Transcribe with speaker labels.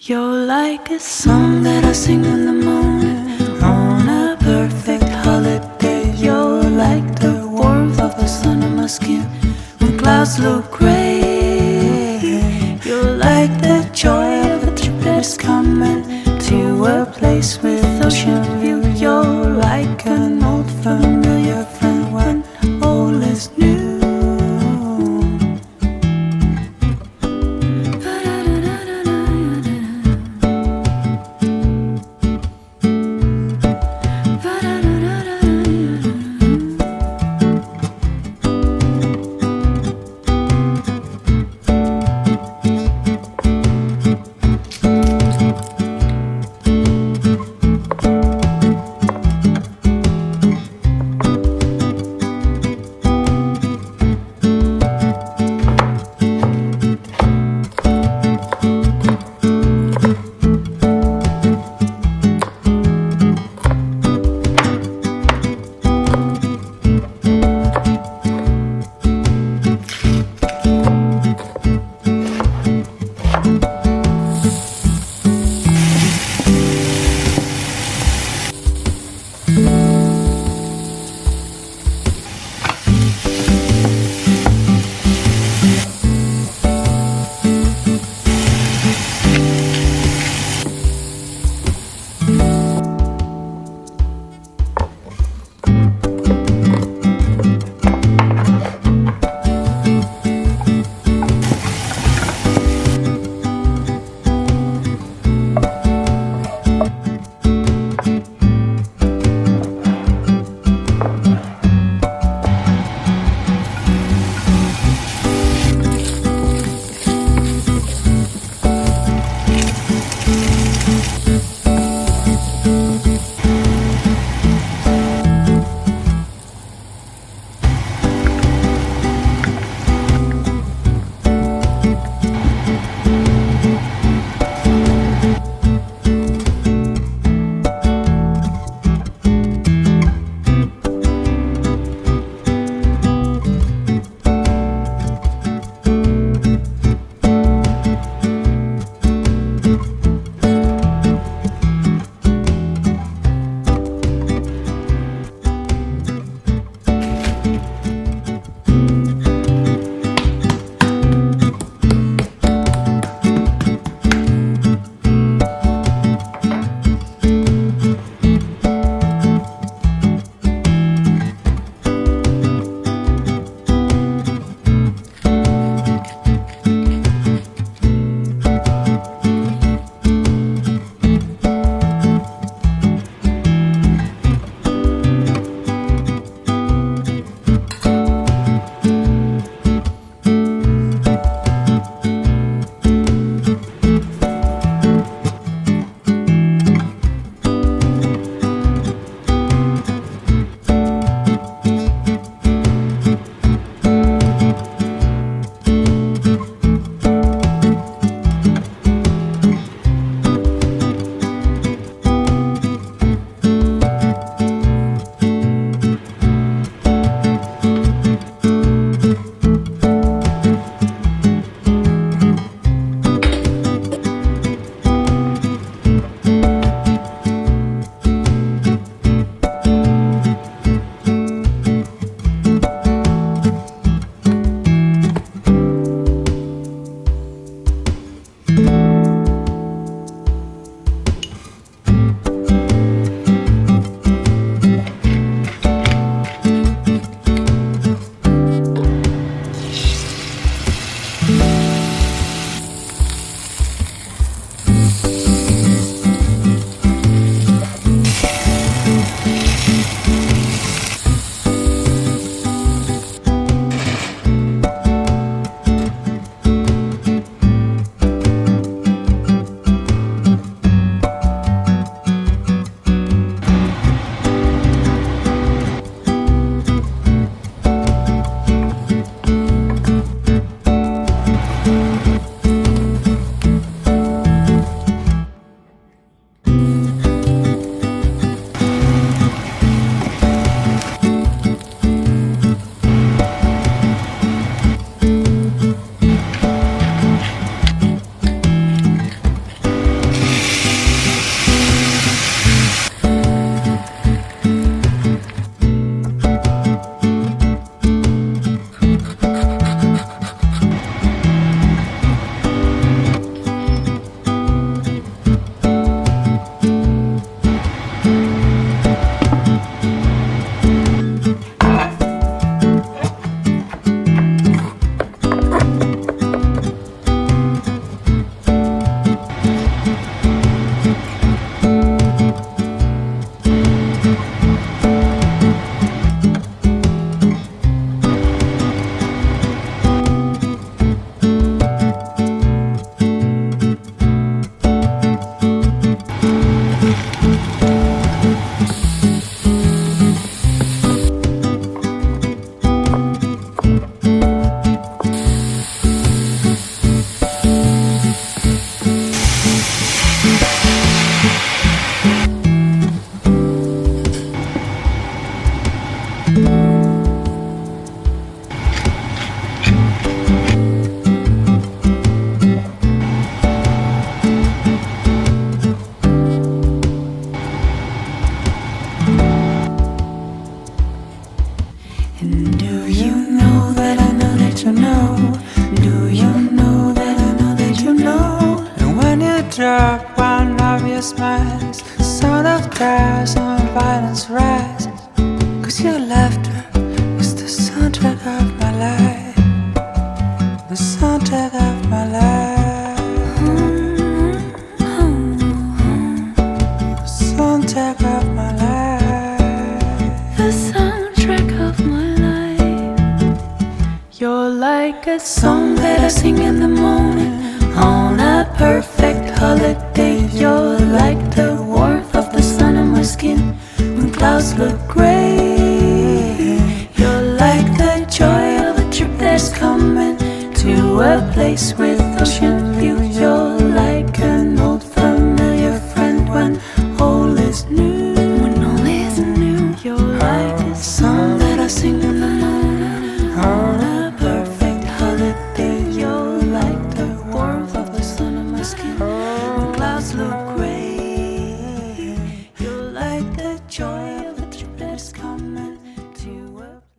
Speaker 1: You're like a song that I sing in the morning on a perfect holiday. You're like the warmth of the sun on my skin when clouds look gray. You're like the joy of a trip that's coming to a place with ocean view. You're like an old familiar friend when all is new. to drop one of your smiles. The sound of tires on violence rise. 'Cause your laughter is the soundtrack of my life. The soundtrack of my life. The soundtrack of my life. The soundtrack of my life. You're like a song that I sing in the morning on a perfect holiday. You're like the warmth of the sun on my skin when clouds look gray. You're like the joy of a trip that's coming to a place with ocean view. You're